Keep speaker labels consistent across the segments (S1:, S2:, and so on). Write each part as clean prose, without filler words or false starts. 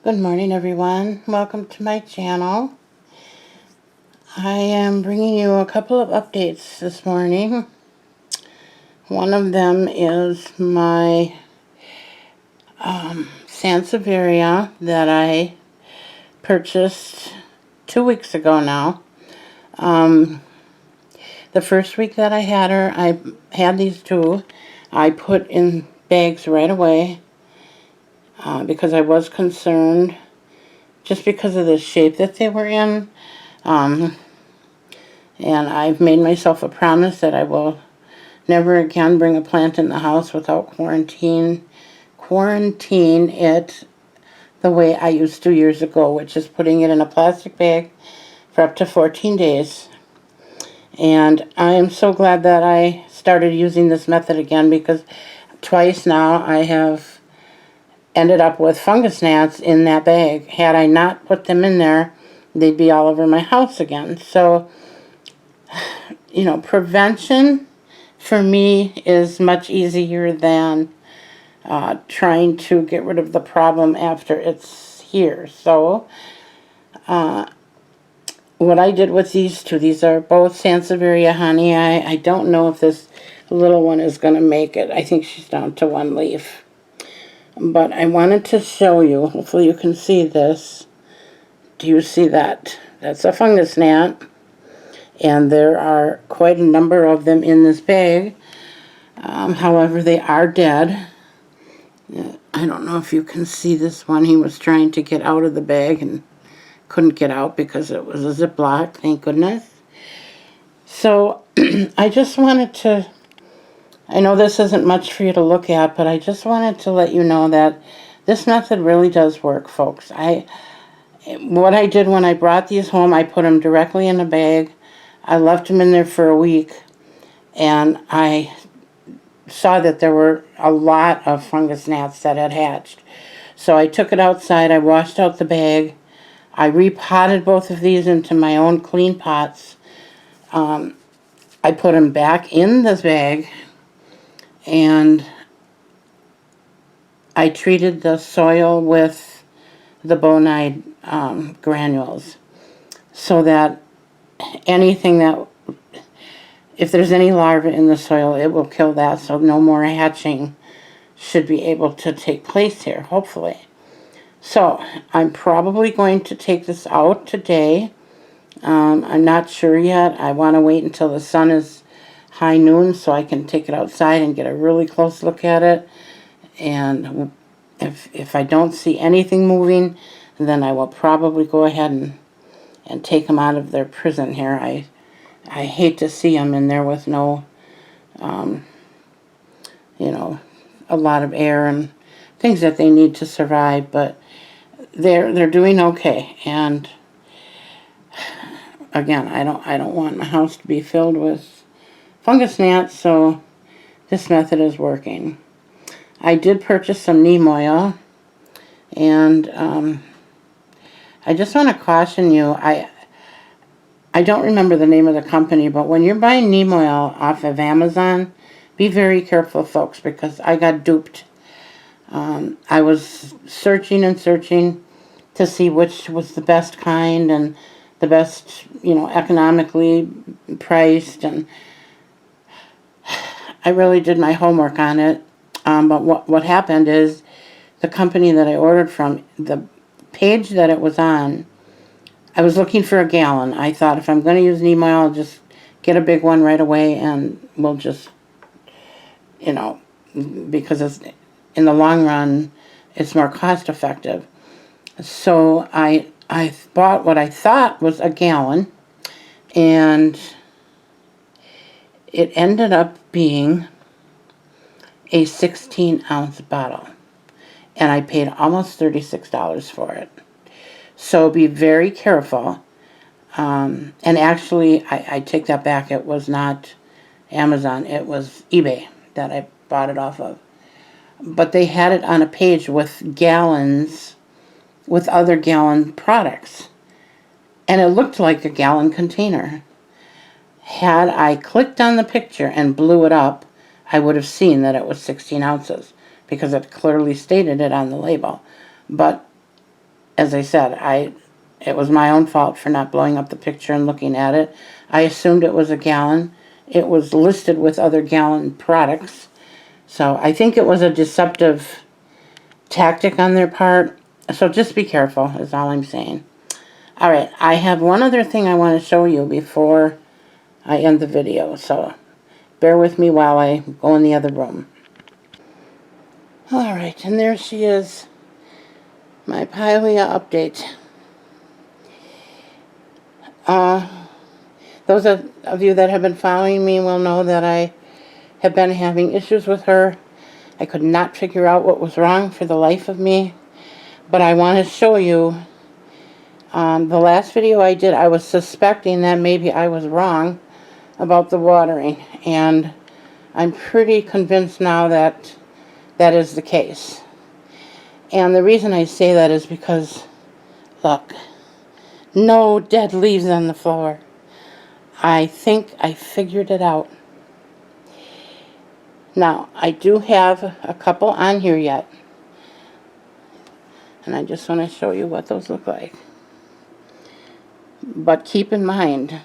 S1: Good morning, everyone. Welcome to my channel. I am bringing you a couple of updates this morning. One of them is my Sansevieria that I purchased 2 weeks ago now. The first week that I had her, I had these two. I put in bags right away because I was concerned just because of the shape that they were in. And I've made myself a promise that I will never again bring a plant in the house without quarantine it the way I used to years ago, which is putting it in a plastic bag for up to 14 days. And I am so glad that I started using this method again, because twice now I have ended up with fungus gnats in that bag. Had I not put them in there, they'd be all over my house again. So, you know, prevention for me is much easier than trying to get rid of the problem after it's here. So, what I did with these two, these are both Sansevieria Hanii. I don't know if this little one is going to make it. I think she's down to one leaf. But I wanted to show you, hopefully you can see this. Do you see that? That's a fungus gnat. And there are quite a number of them in this bag. However, they are dead. I don't know if you can see this one. He was trying to get out of the bag and couldn't get out because it was a Ziploc, thank goodness. So I just wanted to, I know this isn't much for you to look at, but I just wanted to let you know that this method really does work, folks. What I did when I brought these home, I put them directly in a bag. I left them in there for a week, and I saw that there were a lot of fungus gnats that had hatched. So I took it outside, I washed out the bag, I repotted both of these into my own clean pots. I put them back in this bag, and I treated the soil with the bonide granules, so that anything that, if there's any larvae in the soil, it will kill that, so no more hatching should be able to take place here, hopefully. So I'm probably going to take this out today. I'm not sure yet. I want to wait until the sun is high noon so I can take it outside and get a really close look at it. And if I don't see anything moving, then I will probably go ahead and take them out of their prison here. I hate to see them in there with no, you know, a lot of air and things that they need to survive, but they're doing okay. And again, I don't want my house to be filled with fungus gnats, so this method is working. I did purchase some neem oil, and I just want to caution you, I don't remember the name of the company, but when you're buying neem oil off of Amazon, be very careful, folks, because I got duped. I was searching and searching to see which was the best kind and the best, you know, economically priced, and I really did my homework on it. But what happened is the company that I ordered from, the page that it was on, I was looking for a gallon. I thought if I'm going to use neem oil, I'll just get a big one right away, and we'll just, you know, because it's, in the long run, it's more cost effective. So I bought what I thought was a gallon, and it ended up being a 16-ounce bottle, and I paid almost $36 for it. So be very careful. And actually, I take that back. It was not Amazon. It was eBay that I bought it off of. But they had it on a page with gallons, with other gallon products. And it looked like a gallon container. Had I clicked on the picture and blew it up, I would have seen that it was 16 ounces because it clearly stated it on the label. But as I said, it was my own fault for not blowing up the picture and looking at it. I assumed it was a gallon. It was listed with other gallon products. So I think it was a deceptive tactic on their part. So just be careful is all I'm saying. Alright, I have one other thing I want to show you before I end the video. So bear with me while I go in the other room. Alright, and there she is. My Pilea update. Those of you that have been following me will know that I have been having issues with her. I could not figure out what was wrong for the life of me. But I want to show you, the last video I did, I was suspecting that maybe I was wrong about the watering. And I'm pretty convinced now that that is the case. And the reason I say that is because, look, no dead leaves on the floor. I think I figured it out. Now, I do have a couple on here yet. And I just want to show you what those look like. But keep in mind,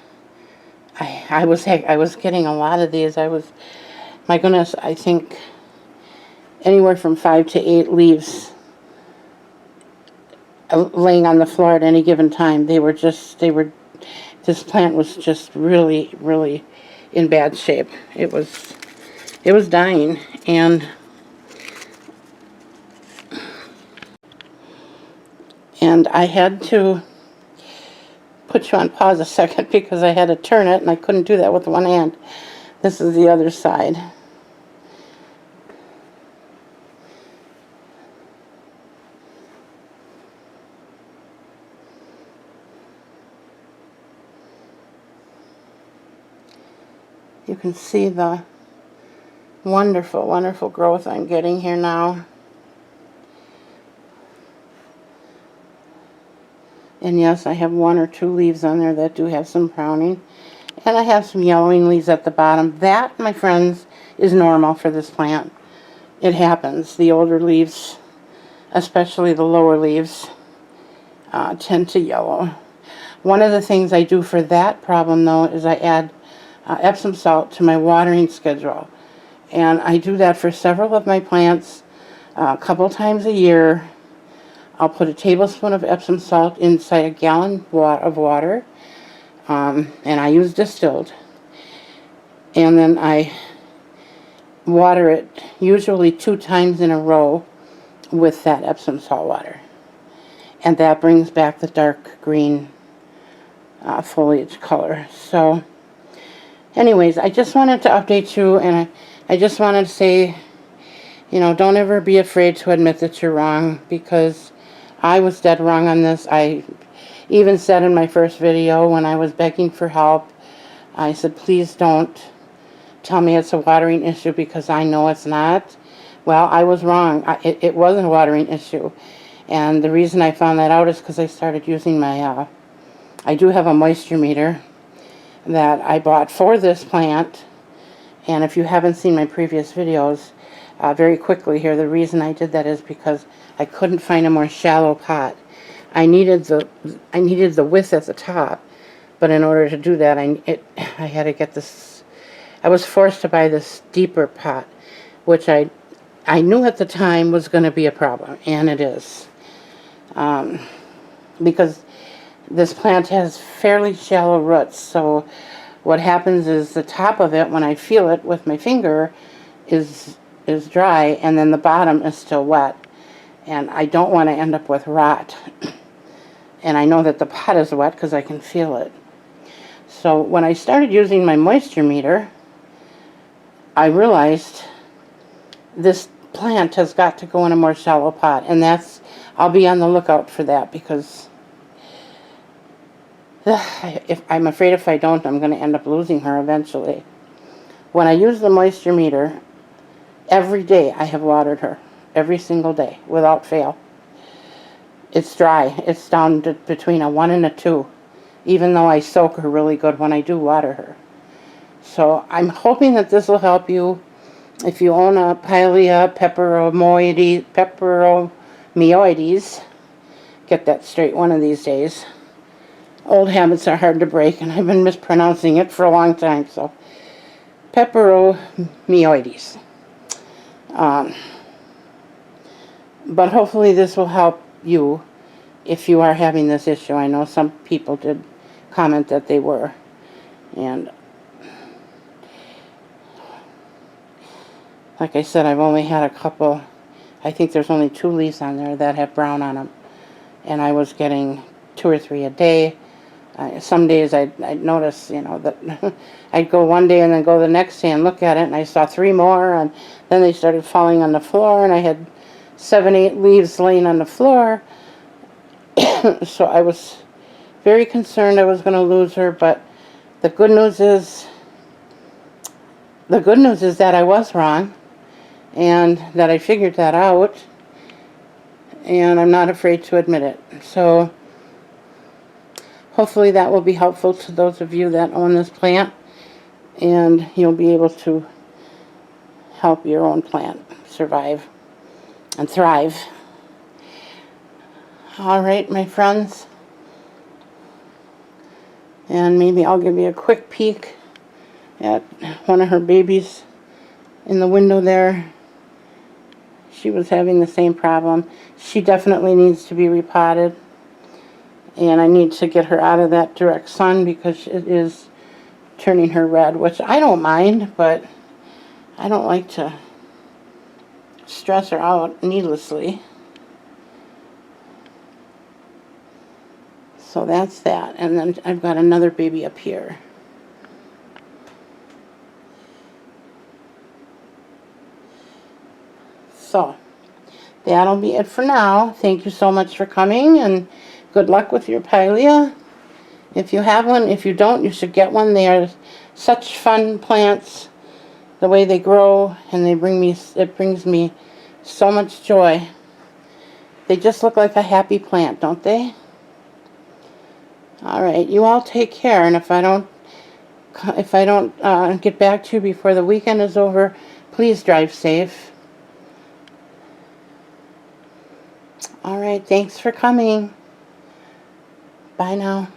S1: I was getting a lot of these. My goodness, I think anywhere from 5 to 8 leaves laying on the floor at any given time. This plant was just really, really in bad shape. It was dying, and I had to put you on pause a second because I had to turn it, and I couldn't do that with one hand. This is the other side. You can see the wonderful, wonderful growth I'm getting here now. And yes, I have 1 or 2 leaves on there that do have some browning. And I have some yellowing leaves at the bottom. That, my friends, is normal for this plant. It happens. The older leaves, especially the lower leaves, tend to yellow. One of the things I do for that problem, though, is I add Epsom salt to my watering schedule. And I do that for several of my plants a couple times a year. I'll put a tablespoon of Epsom salt inside a gallon of water, and I use distilled. And then I water it usually 2 times in a row with that Epsom salt water. And that brings back the dark green foliage color. So anyways, I just wanted to update you, and I just wanted to say, you know, don't ever be afraid to admit that you're wrong, because I was dead wrong on this. I even said in my first video when I was begging for help, I said, please don't tell me it's a watering issue, because I know it's not. Well, I was wrong. It wasn't a watering issue. And the reason I found that out is because I started using my, I do have a moisture meter that I bought for this plant. And if you haven't seen my previous videos, very quickly here, the reason I did that is because I couldn't find a more shallow pot. I needed the width at the top, but in order to do that, I had to get this. I was forced to buy this deeper pot, which I knew at the time was going to be a problem, and it is, because this plant has fairly shallow roots. So what happens is the top of it, when I feel it with my finger, is dry, and then the bottom is still wet. And I don't want to end up with rot. And I know that the pot is wet because I can feel it. So when I started using my moisture meter, I realized this plant has got to go in a more shallow pot. And I'll be on the lookout for that, because I'm afraid if I don't, I'm going to end up losing her eventually. When I use the moisture meter, every day I have watered her. Every single day, without fail. It's dry. It's down to between a 1 and a 2, even though I soak her really good when I do water her. So I'm hoping that this will help you. If you own a Pilea peperomioides, get that straight one of these days. Old habits are hard to break, and I've been mispronouncing it for a long time. So, peperomioides. But hopefully this will help you if you are having this issue. I know some people did comment that they were. And like I said, I've only had a couple, I think there's only 2 leaves on there that have brown on them. And I was getting 2 or 3 a day. Some days I'd notice, you know, that I'd go one day and then go the next day and look at it, and I saw 3 more, and then they started falling on the floor, and I had 7, 8 leaves laying on the floor. So I was very concerned I was going to lose her, but the good news is that I was wrong, and that I figured that out, and I'm not afraid to admit it. So hopefully that will be helpful to those of you that own this plant, and you'll be able to help your own plant survive and thrive. All right, my friends, and maybe I'll give you a quick peek at one of her babies in the window there. She was having the same problem. She definitely needs to be repotted, and I need to get her out of that direct sun because it is turning her red, which I don't mind, but I don't like to stress her out needlessly. So that's that. And then I've got another baby up here. So that'll be it for now. Thank you so much for coming, and good luck with your Pilea. If you have one, if you don't, you should get one. They are such fun plants, the way they grow, and it brings me so much joy. They just look like a happy plant, don't they? All right, you all take care, and if I don't get back to you before the weekend is over, please drive safe. All right, thanks for coming. Bye now.